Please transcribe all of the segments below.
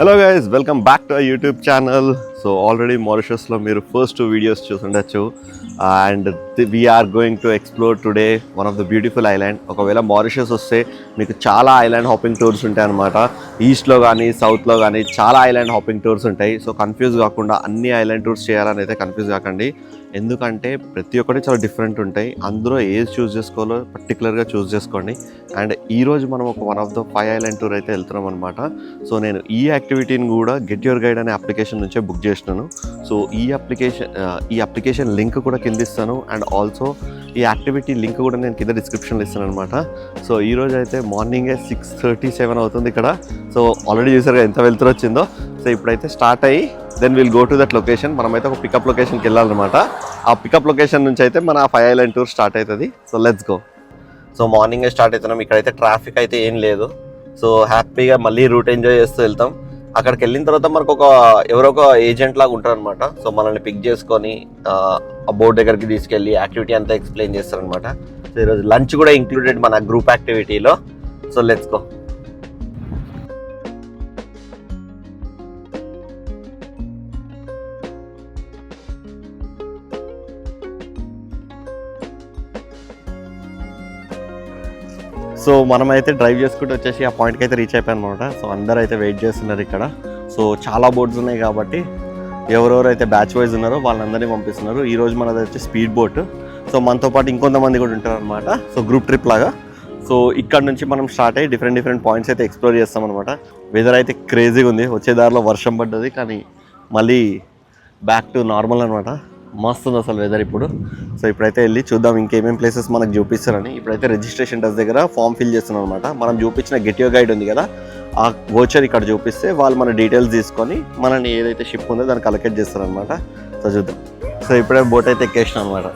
Hello guys, welcome back to YouTube channel. So already మారిషస్లో మీరు first 2 videos చూసుండొచ్చు. And we're going to explore today one of the beautiful island. ఒకవేళ Mauritius వస్తే మీకు చాలా island hopping tours ఉంటాయి అనమాట. ఈస్ట్లో కానీ సౌత్లో కానీ చాలా ఐలాండ్ హాపింగ్ టూర్స్ ఉంటాయి. సో కన్ఫ్యూజ్ కాకుండా అన్ని ఐలాండ్ టూర్స్ చేయాలని అయితే కన్ఫ్యూజ్ కాకండి. ఎందుకంటే ప్రతి ఒక్కటి చాలా డిఫరెంట్ ఉంటాయి. అందులో ఏది చూస్ చేసుకోవాలో పర్టికులర్గా చూస్ చేసుకోండి. అండ్ ఈరోజు మనం ఒక one of the 5 island tour అయితే వెళ్తున్నాం అనమాట. సో నేను ఈ యాక్టివిటీని కూడా గెట్ యువర్ గైడ్ అనే అప్లికేషన్ నుంచే బుక్ చేసినాను. సో ఈ అప్లికేషన్ లింక్ కూడా కింద ఇస్తాను. అండ్ ఆల్సో ఈ యాక్టివిటీ లింక్ కూడా నేను కింద డిస్క్రిప్షన్లో ఇస్తాను అనమాట. సో ఈరోజు అయితే మార్నింగే 6:37 అవుతుంది ఇక్కడ. సో ఆల్రెడీ చూసారుగా ఎంత వెళ్తురు వచ్చిందో. సో ఇప్పుడైతే స్టార్ట్ అయ్యి then will go to that location. మనమైతే ఒక పికప్ లొకేషన్కి వెళ్ళాలన్నమాట. ఆ పికప్ లొకేషన్ నుంచి అయితే మన 5 ఐలాండ్ టూర్ స్టార్ట్ అవుతుంది. So let's go. సో మార్నింగే స్టార్ట్ అవుతున్నాం. ఇక్కడైతే ట్రాఫిక్ అయితే ఏం లేదు. సో హ్యాపీగా మళ్ళీ రూట్ ఎంజాయ్ చేస్తూ వెళ్తాం. అక్కడికి వెళ్ళిన తర్వాత మనకు ఎవరో ఒక ఏజెంట్ లాగా ఉంటారు అనమాట. సో మనల్ని పిక్ చేసుకొని ఆ బోర్డ్ దగ్గరికి తీసుకెళ్ళి యాక్టివిటీ అంతా ఎక్స్ప్లెయిన్ చేస్తారనమాట. సో ఈరోజు లంచ్ కూడా ఇంక్లూడెడ్ మన గ్రూప్ యాక్టివిటీలో. So let's go. సో మనమైతే డ్రైవ్ చేసుకుంటూ వచ్చేసి ఆ పాయింట్కి అయితే రీచ్ అయిపోయాను అనమాట. సో అందరూ అయితే వెయిట్ చేస్తున్నారు ఇక్కడ. సో చాలా బోట్స్ ఉన్నాయి కాబట్టి ఎవరెవరైతే బ్యాచ్ వైజ్ ఉన్నారో వాళ్ళందరినీ పంపిస్తున్నారు. ఈరోజు మనది వచ్చి స్పీడ్ బోట్. సో మనతో పాటు ఇంకొంతమంది కూడా ఉంటారు అనమాట. సో గ్రూప్ ట్రిప్ లాగా. సో ఇక్కడ నుంచి మనం స్టార్ట్ అయ్యి డిఫరెంట్ పాయింట్స్ అయితే ఎక్స్ప్లోర్ చేస్తాం అనమాట. వెదర్ అయితే క్రేజీగా ఉంది. వచ్చే దారిలో వర్షం పడ్డది కానీ మళ్ళీ బ్యాక్ టు నార్మల్ అనమాట. మస్తు ఉంది అసలు వెదర్ ఇప్పుడు. సో ఇప్పుడైతే వెళ్ళి చూద్దాం ఇంకేమేం ప్లేసెస్ మనకు చూపిస్తారని. ఇప్పుడైతే రిజిస్ట్రేషన్ డెస్క్ దగ్గర ఫామ్ ఫిల్ చేస్తున్నాం అనమాట. మనం చూపించిన గెట్ యువర్ గైడ్ ఉంది కదా, ఆ వోచర్ ఇక్కడ చూపిస్తే వాళ్ళు మన డీటెయిల్స్ తీసుకొని మనని ఏదైతే షిప్ ఉందో దాన్ని కలెక్ట్ చేస్తారనమాట. సో చూద్దాం. సో ఇప్పుడే బోట్ అయితే ఎక్కేసినాం అనమాట.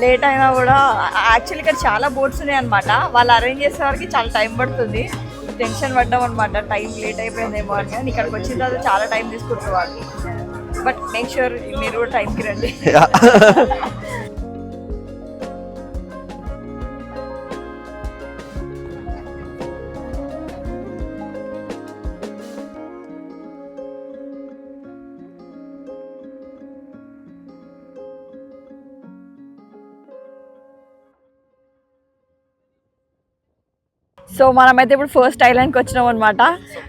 లేట్ అయినా కూడా యాక్చువల్లీ ఇక్కడ చాలా బోట్స్ ఉన్నాయి అనమాట. వాళ్ళు అరేంజ్ చేసే వరకు చాలా టైం పడుతుంది. టెన్షన్ పడ్డాం అనమాట, టైం లేట్ అయిపోయిందేమో అని. కానీ ఇక్కడికి వచ్చిన తర్వాత చాలా టైం తీసుకుంటారు వాళ్ళు. బట్ మేక్ షూర్ మీరు కూడా టైంకి రండి. సో మనమైతే ఇప్పుడు ఫస్ట్ ఐలాండ్కి వచ్చినాం అనమాట.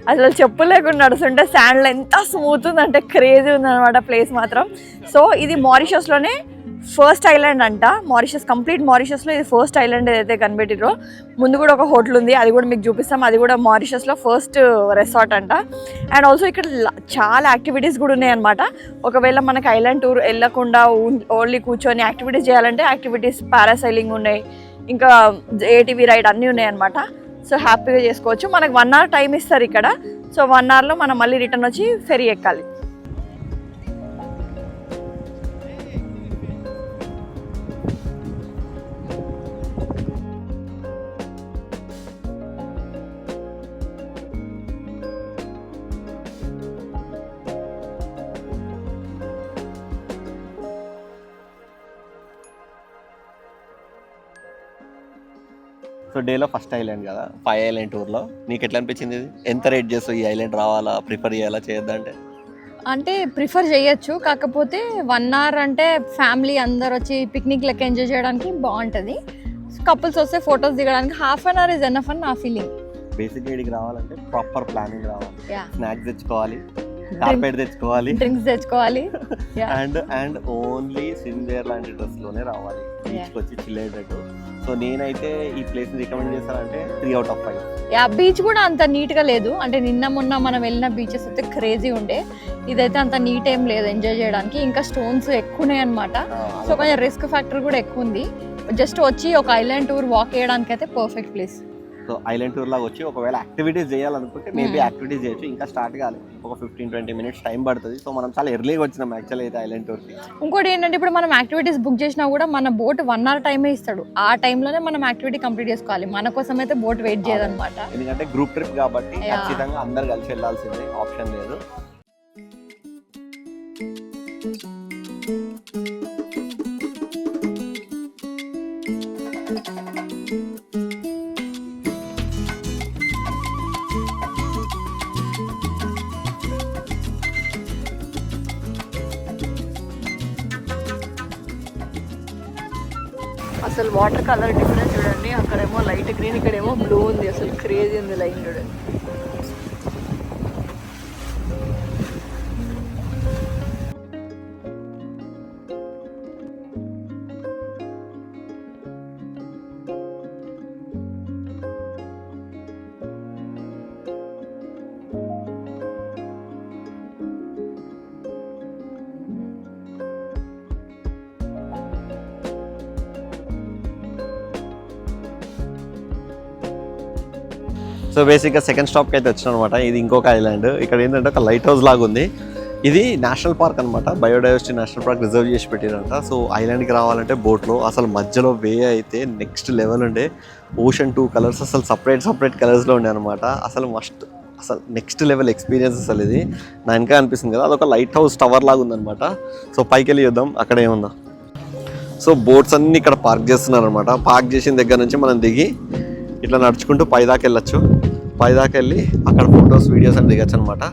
అసలు చెప్పులు లేకుండా నడుస్తుంటే శాండ్లో ఎంత స్మూత్ ఉందంటే క్రేజీ ఉందన్నమాట ప్లేస్ మాత్రం. సో ఇది మారిషస్లోనే ఫస్ట్ ఐలాండ్ అంట. కంప్లీట్ మారిషస్లో ఇది ఫస్ట్ ఐలాండ్ ఏదైతే కనిపెట్టిరో. ముందు కూడా ఒక హోటల్ ఉంది, అది కూడా మీకు చూపిస్తాం. అది కూడా మారిషస్లో ఫస్ట్ రెసార్ట్ అంట. అండ్ ఆల్సో ఇక్కడ చాలా యాక్టివిటీస్ కూడా ఉన్నాయి అనమాట. ఒకవేళ మనకి ఐలాండ్ టూర్ వెళ్ళకుండా ఓన్లీ కూర్చొని యాక్టివిటీస్ చేయాలంటే యాక్టివిటీస్ పారాసైలింగ్ ఉన్నాయి, ఇంకా ఏటీవీ రైడ్ అన్నీ ఉన్నాయి అనమాట. సో హ్యాపీగా చేసుకోవచ్చు. మనకు 1 hour టైం ఇస్తారు ఇక్కడ. సో 1 hourలో మనం మళ్ళీ రిటర్న్ వచ్చి ఫెరీ ఎక్కాలి. సో డేలో ఫస్ట్ ఐలాండ్ కదా, 5 ఐలాండ్ టూర్లో నీకు ఎట్లా అనిపించింది? ఇది ఎంత రేట్ చేస్తావు? ఈ ఐలాండ్ రావాలా, ప్రిఫర్ చేయాలా, చేయొద్దంటే? అంటే ప్రిఫర్ చేయొచ్చు, కాకపోతే 1 hour అంటే ఫ్యామిలీ అందరు వచ్చి పిక్నిక్ లెక్క ఎంజాయ్ చేయడానికి బాగుంటుంది. కపుల్స్ వస్తే ఫొటోస్ దిగడానికి 1/2 hour ఇస్ ఎనఫ్ అని నా ఫీలింగ్. బేసిక్ ఇక్కడికి రావాలంటే ప్రాపర్ ప్లానింగ్ రావాలి. స్నాక్స్ తెచ్చుకోవాలి, కార్పెట్ తెచ్చుకోవాలి, డ్రింక్స్ తెచ్చుకోవాలి. అండ్ ఓన్లీ స్విమ్వేర్ లాంటి డ్రెస్లోనే రావాలి, బీచ్కి వచ్చి చిల్ అయ్యేటట్టు. సో నేనైతే ఈ ప్లేస్ రికమెండ్ చేస్తానంటే 3 out of 5. బీచ్ కూడా అంత నీట్గా లేదు. అంటే నిన్న మొన్న మనం వెళ్ళిన బీచెస్ అయితే క్రేజీ ఉండే, ఇదైతే అంత నీట్ ఏం లేదు ఎంజాయ్ చేయడానికి. ఇంకా స్టోన్స్ ఎక్కువ ఉన్నాయి అనమాట. సో కొంచెం రిస్క్ ఫ్యాక్టర్ కూడా ఎక్కువ ఉంది. జస్ట్ వచ్చి ఒక ఐలాండ్ టూర్ వాక్ చేయడానికి అయితే perfect place. So island tour లాగా వచ్చి ఒకవేళ యాక్టివిటీస్ చేయాలనుకుంటే మేబీ యాక్టివిటీస్ చేయొచ్చు. ఇంకా స్టార్ట్ కావాలి, ఒక 15-20 minutes టైం పడుతుంది. సో మనం చాలా ఎర్లీగా వచ్చినాం యాక్చువల్లీ అయితే ఐలాండ్ టూర్కి. ఇంకోటి ఏంటంటే ఇప్పుడు మనం యాక్టివిటీస్ బుక్ చేసినా కూడా మన బోట్ 1 hour టైమే ఇస్తాడు. ఆ టైంలోనే మనం యాక్టివిటీ కంప్లీట్ చేసుకోవాలి. మన కోసం అయితే బోట్ వెయిట్ చేయదన్నమాట. ఎందుకంటే గ్రూప్ ట్రిప్ కాబట్టి ఖచ్చితంగా అందరు కలిసి వెళ్ళాల్సిందే, ఆప్షన్ లేదు. అసలు వాటర్ కలర్ డిఫరెన్స్ చూడండి, అక్కడేమో లైట్ గ్రీన్, ఇక్కడేమో బ్లూ ఉంది. అసలు క్రేజీ ఉంది లైన్ చూడండి. సో బేసిక్గా సెకండ్ స్టాప్కి అయితే వచ్చినాం అనమాట. ఇది ఇంకొక ఐలాండ్. ఇక్కడ ఏంటంటే ఒక లైట్ హౌస్ లాగా ఉంది. ఇది నేషనల్ పార్క్ అనమాట, బయోడైవర్సిటీ నేషనల్ పార్క్ రిజర్వ్ చేసి పెట్టారంట. సో ఐలాండ్కి రావాలంటే బోట్లో, అసలు మధ్యలో వే అయితే నెక్స్ట్ లెవెల్ ఉండే. ఓషన్ 2 కలర్స్ అసలు సపరేట్ కలర్స్లో ఉండే అనమాట. అసలు అసలు నెక్స్ట్ లెవెల్ ఎక్స్పీరియన్స్ అసలు ఇది. నా ఇంకా అనిపిస్తుంది కదా, అదొక లైట్ హౌస్ టవర్ లాగా ఉందన్నమాట. సో పైకి వెళ్ళి చూద్దాం అక్కడ ఏముందా. సో బోట్స్ అన్నీ ఇక్కడ పార్క్ చేస్తున్నారు అనమాట. పార్క్ చేసిన దగ్గర నుంచి మనం దిగి ఇట్లా నడుచుకుంటూ పైదాకా వెళ్ళొచ్చు. పైదాకా వెళ్ళి అక్కడ ఫొటోస్ వీడియోస్ అని దిగచ్చు అనమాట.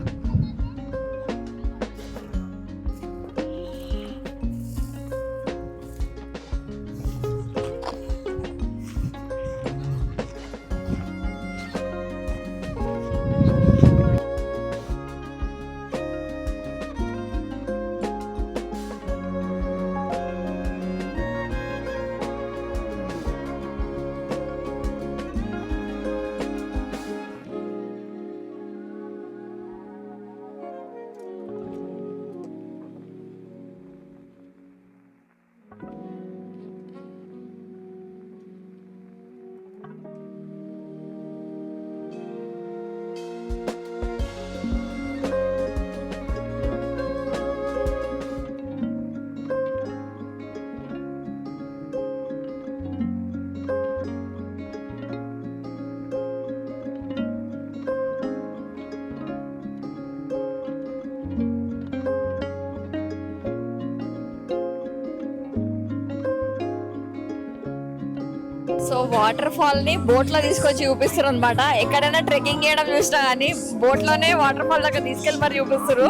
సో వాటర్ ఫాల్ ని బోట్ లో తీసుకొచ్చి చూపిస్తారు అనమాట. ఎక్కడైనా ట్రెక్కింగ్ చేయడం చూసినా కానీ బోట్ లోనే వాటర్ ఫాల్ దగ్గర తీసుకెళ్ళి మరి చూపిస్తారు.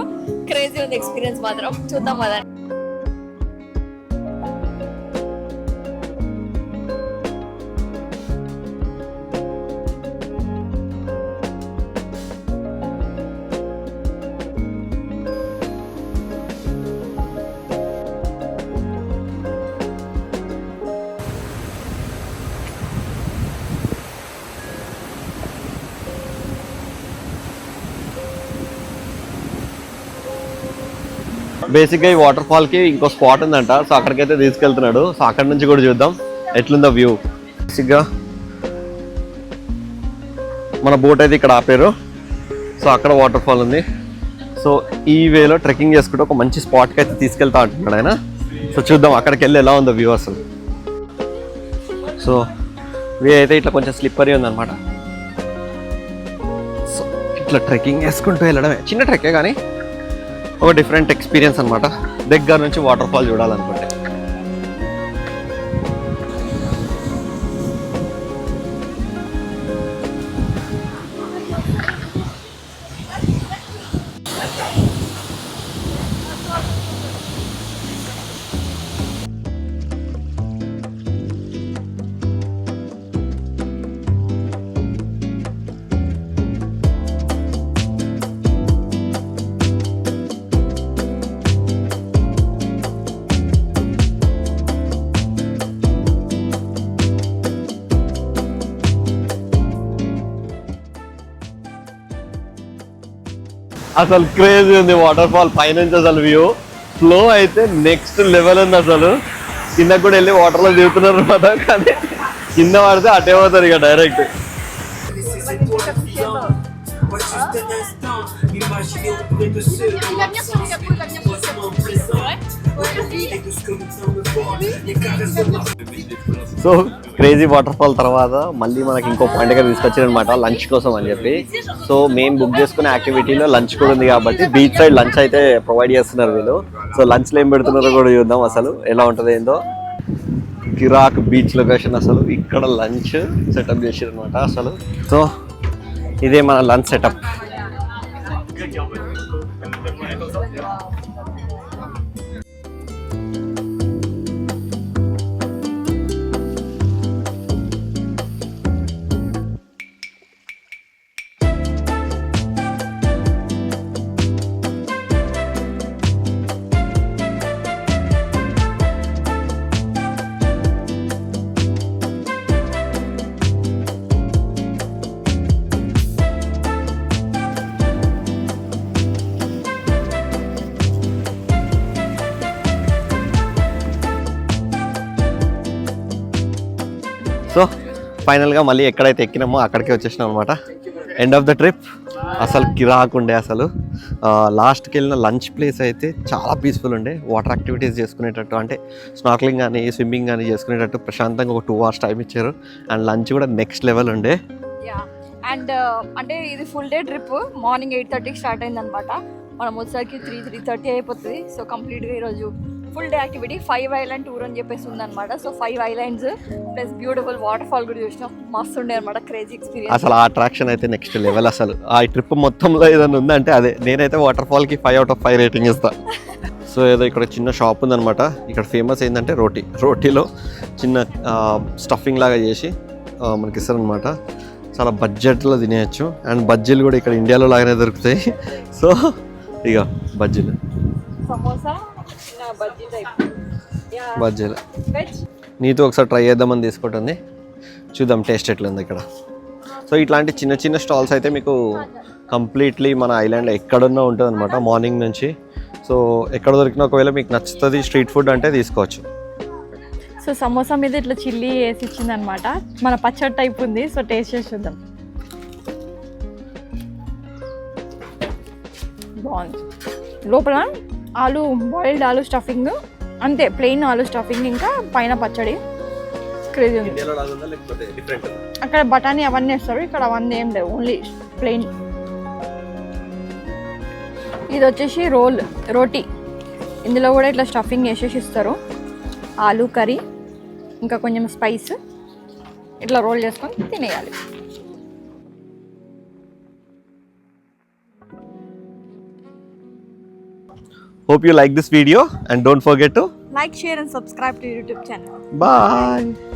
క్రేజీ ఉంది ఎక్స్పీరియన్స్ మాత్రం. చూద్దాం కదా. బేసిక్గా ఈ వాటర్ ఫాల్కి ఇంకో స్పాట్ ఉందంట. సో అక్కడికైతే తీసుకెళ్తున్నాడు. సో అక్కడ నుంచి కూడా చూద్దాం ఎట్లుందో వ్యూ. బేసిక్గా మన బోట్ అయితే ఇక్కడ ఆపారు. సో అక్కడ వాటర్ ఫాల్ ఉంది. సో ఈ వేలో ట్రెక్కింగ్ చేసుకుంటే ఒక మంచి స్పాట్కి అయితే తీసుకెళ్తా అంటున్నాడు ఆయన. సో చూద్దాం అక్కడికి వెళ్ళి ఎలా ఉందో వ్యూ అసలు. సో వే అయితే ఇట్లా కొంచెం స్లిప్పరీ ఉందన్నమాట. సో ఇట్లా ట్రెక్కింగ్ చేసుకుంటూ వెళ్ళడమే. చిన్న ట్రెక్కే కానీ ఒక డిఫరెంట్ ఎక్స్పీరియన్స్ అనమాట. దగ్గర నుంచి వాటర్ ఫాల్ చూడాలనుకుంటే. అసలు క్రేజీ ఉంది వాటర్ ఫాల్ పైనుంచి. అసలు వ్యూ ఫ్లో అయితే నెక్స్ట్ లెవెల్ ఉంది. అసలు కింద కూడా వెళ్ళి వాటర్ లో దిగుతున్నారు అనమాట. కానీ కింద పడితే అటే పోతారు ఇక direct. So crazy water fall తర్వాత మళ్ళీ మనకి ఇంకో పాయింట్ దగ్గర తీసుకొచ్చారనమాట లంచ్ కోసం అని చెప్పి. సో మేము బుక్ చేసుకునే యాక్టివిటీలో లంచ్ కూడా ఉంది కాబట్టి బీచ్ సైడ్ లంచ్ అయితే ప్రొవైడ్ చేస్తున్నారు వీళ్ళు. సో లంచ్లో ఏం పెడుతున్నారో కూడా చూద్దాం అసలు ఎలా ఉంటుంది ఏందో. కిరాక్ బీచ్ లొకేషన్ అసలు. ఇక్కడ లంచ్ సెటప్ చేసారు అనమాట అసలు. సో ఇదే మన లంచ్ సెటప్. సో ఫైనల్గా మళ్ళీ ఎక్కడైతే ఎక్కినామో అక్కడికే వచ్చేసినాం అనమాట. End of the trip. అసలు కిరాకుండే. అసలు లాస్ట్కి వెళ్ళిన లంచ్ ప్లేస్ అయితే చాలా పీస్ఫుల్ ఉండే. వాటర్ యాక్టివిటీస్ చేసుకునేటట్టు, అంటే స్నార్క్లింగ్ కానీ స్విమ్మింగ్ కానీ చేసుకునేటట్టు ప్రశాంతంగా ఒక 2 hours టైం ఇచ్చారు. అండ్ లంచ్ కూడా నెక్స్ట్ లెవెల్ ఉండే. అండ్ అంటే ఇది ఫుల్ డే ట్రిప్. మార్నింగ్ 8:30కి స్టార్ట్ అయింది అనమాట. మనం వచ్చేసరికి 3:30 అయిపోతుంది. సో కంప్లీట్గా ఈరోజు full day activity 5 island tour అని చెప్పేసి ఉందన్నమాట. So 5 islands plus beautiful waterfall కూడా చూసినాం. మస్తు ఉండే అనమాట. Crazy experience. అసలు ఆ అట్రాక్షన్ అయితే నెక్స్ట్ లెవెల్. అసలు ఆ ట్రిప్ మొత్తంలో ఏదైనా ఉందంటే అదే. నేనైతే వాటర్ ఫాల్కి 5 out of 5 రేటింగ్ ఇస్తా. సో ఏదో ఇక్కడ చిన్న షాప్ ఉందన్నమాట. ఇక్కడ ఫేమస్ ఏంటంటే రోటీలో చిన్న స్టఫింగ్ లాగా చేసి మనకి ఇస్తారనమాట. చాలా బడ్జెట్లో తినేయచ్చు. అండ్ బజ్జీలు కూడా ఇక్కడ ఇండియాలో లాగానే దొరుకుతాయి. సో ఇక బజ్జీలు, సమోసా, బజ్జీ టైప్ బజ్జీలు వెజ్. నీతో ఒకసారి ట్రై చేద్దామని తీసుకుంటుంది. చూద్దాం టేస్ట్ ఎట్లుంది ఇక్కడ. సో ఇట్లాంటి చిన్న చిన్న స్టాల్స్ అయితే మీకు కంప్లీట్లీ మన ఐలాండ్లో ఎక్కడున్నా ఉంటుంది అనమాట మార్నింగ్ నుంచి. సో ఎక్కడ దొరికినా ఒకవేళ మీకు నచ్చుతుంది స్ట్రీట్ ఫుడ్ అంటే తీసుకోవచ్చు. సో సమోసా మీద ఇట్లా చిల్లీ వేసి ఇచ్చింది అనమాట. మన పచ్చడి టైప్ ఉంది. సో టేస్ట్ చేసి చూద్దాం. బాగుంది. లోపల బాయిల్డ్ ఆలు స్టఫింగ్, అంతే ప్లెయిన్ ఆలు స్టఫింగ్, ఇంకా పైన పచ్చడి. క్రేజీ ఉంది. అక్కడ బఠానీ అవన్నీ వేస్తారు, ఇక్కడ అవన్నీ ఏం లేవు, ఓన్లీ ప్లెయిన్. ఇది వచ్చేసి రోటీ. ఇందులో కూడా ఇట్లా స్టఫింగ్ వేసేసి ఇస్తారు. ఆలు కర్రీ, ఇంకా కొంచెం స్పైస్, ఇట్లా రోల్ చేసుకొని తినేయాలి. Hope you like this video and don't forget to Like, share and subscribe to YouTube channel. bye.